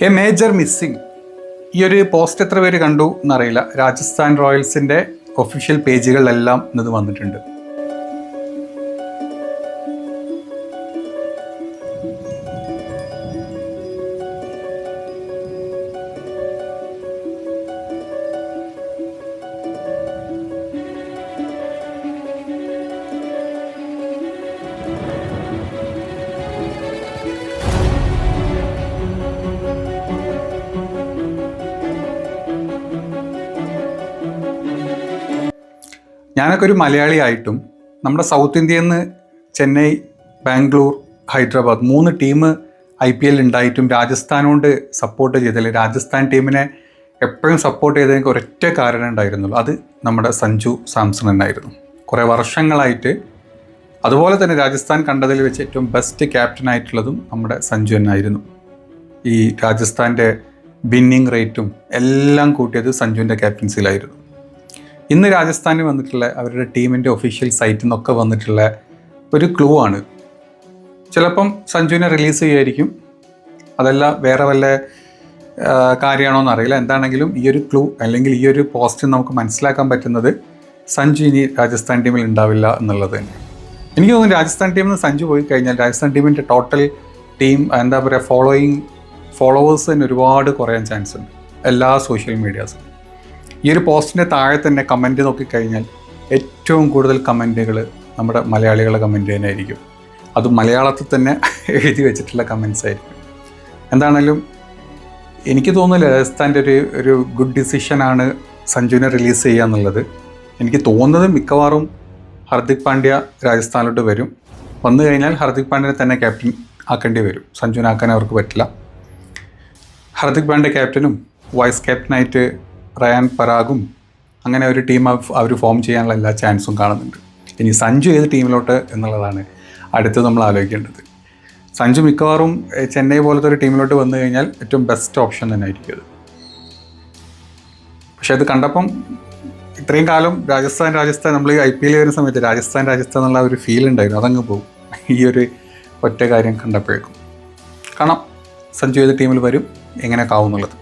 A major missing. ഈ ഒരു post എത്ര പേര് കണ്ടു എന്നറിയില്ല. രാജസ്ഥാൻ റോയൽസിൻ്റെ ഒഫീഷ്യൽ പേജുകളിലെല്ലാം ഇന്നത് വന്നിട്ടുണ്ട്. ഞാനൊക്കെ ഒരു മലയാളിയായിട്ടും നമ്മുടെ സൗത്ത് ഇന്ത്യയിൽ നിന്ന് ചെന്നൈ, ബാംഗ്ലൂർ, ഹൈദരാബാദ് 3 ടീം IPL ഉണ്ടായിട്ടും രാജസ്ഥാനോട് സപ്പോർട്ട് ചെയ്തില്ല. രാജസ്ഥാൻ ടീമിനെ എപ്പോഴും സപ്പോർട്ട് ചെയ്തതിന് ഒരൊറ്റ കാരണം ഉണ്ടായിരുന്നുള്ളൂ. അത് നമ്മുടെ സഞ്ജു സാംസൺ എന്നായിരുന്നു. കുറേ വർഷങ്ങളായിട്ട്. അതുപോലെ തന്നെ രാജസ്ഥാൻ കണ്ടതിൽ വെച്ച് ഏറ്റവും ബെസ്റ്റ് ക്യാപ്റ്റനായിട്ടുള്ളതും നമ്മുടെ സഞ്ജു എന്നായിരുന്നു. ഈ രാജസ്ഥാൻ്റെ വിന്നിങ് റേറ്റും എല്ലാം കൂട്ടിയത് സഞ്ജുവിൻ്റെ ക്യാപ്റ്റൻസിയിലായിരുന്നു. ഇന്ന് രാജസ്ഥാനിൽ വന്നിട്ടുള്ള അവരുടെ ടീമിൻ്റെ ഒഫീഷ്യൽ സൈറ്റിൽ നിന്നൊക്കെ വന്നിട്ടുള്ള ഒരു ക്ലൂ ആണ്. ചിലപ്പം സഞ്ജുവിനെ റിലീസ് ചെയ്യുമായിരിക്കും, അതല്ല വേറെ വല്ല കാര്യമാണോ എന്നറിയില്ല. എന്താണെങ്കിലും ഈ ഒരു ക്ലൂ അല്ലെങ്കിൽ ഈ ഒരു പോസ്റ്റ് നമുക്ക് മനസ്സിലാക്കാൻ പറ്റുന്നത് സഞ്ജു ഇനി രാജസ്ഥാൻ ടീമിൽ ഉണ്ടാവില്ല എന്നുള്ളത് തന്നെ. എനിക്ക് തോന്നുന്നു രാജസ്ഥാൻ ടീമിൽ നിന്ന് സഞ്ജു പോയി കഴിഞ്ഞാൽ രാജസ്ഥാൻ ടീമിൻ്റെ ടോട്ടൽ ടീം എന്താ പറയുക ഫോളോവേഴ്സ് തന്നെ ഒരുപാട് കുറയാൻ ചാൻസ് ഉണ്ട് എല്ലാ സോഷ്യൽ മീഡിയാസും. ഈ ഒരു പോസ്റ്റിൻ്റെ താഴെ തന്നെ കമൻറ്റ് നോക്കിക്കഴിഞ്ഞാൽ ഏറ്റവും കൂടുതൽ കമൻറ്റുകൾ നമ്മുടെ മലയാളികളുടെ കമൻറ്റ് തന്നെ ആയിരിക്കും. അത് മലയാളത്തിൽ തന്നെ എഴുതി വെച്ചിട്ടുള്ള കമൻറ്റ്സ് ആയിരിക്കും. എന്താണെങ്കിലും എനിക്ക് തോന്നുന്നില്ല രാജസ്ഥാൻ്റെ ഒരു ഗുഡ് ഡിസിഷനാണ് സഞ്ജുവിനെ റിലീസ് ചെയ്യുക എന്നുള്ളത്. എനിക്ക് തോന്നുന്നത് മിക്കവാറും ഹർദിക് പാണ്ഡ്യ രാജസ്ഥാനിലോട്ട് വരും. വന്നു കഴിഞ്ഞാൽ ഹർദിക് പാണ്ഡ്യനെ തന്നെ ക്യാപ്റ്റൻ ആക്കേണ്ടി വരും. സഞ്ജുവിനാക്കാൻ അവർക്ക് പറ്റില്ല. ഹർദിക് പാണ്ഡ്യ ക്യാപ്റ്റനും വൈസ് ക്യാപ്റ്റനായിട്ട് റയാൻ പരാഗും അങ്ങനെ ഒരു ടീം അവർ ഫോം ചെയ്യാനുള്ള എല്ലാ ചാൻസും കാണുന്നുണ്ട്. ഇനി സഞ്ജു ഏത് ടീമിലോട്ട് എന്നുള്ളതാണ് അടുത്ത് നമ്മൾ ആലോചിക്കേണ്ടത്. സഞ്ജു മിക്കവാറും ചെന്നൈ പോലത്തെ ഒരു ടീമിലോട്ട് വന്നു കഴിഞ്ഞാൽ ഏറ്റവും ബെസ്റ്റ് ഓപ്ഷൻ തന്നെ ആയിരിക്കും അത്. പക്ഷേ അത് കണ്ടപ്പം ഇത്രയും കാലം രാജസ്ഥാൻ നമ്മൾ IPL വരുന്ന സമയത്ത് രാജസ്ഥാൻ എന്നുള്ള ഒരു ഫീൽ ഉണ്ടായിരുന്നു. അതങ്ങ് പോകും ഈ ഒരു ഒറ്റ കാര്യം കണ്ടപ്പോഴേക്കും. കാണാം സഞ്ജു ഏത് ടീമിൽ വരും, എങ്ങനെയൊക്കെ ആവും എന്നുള്ളത്.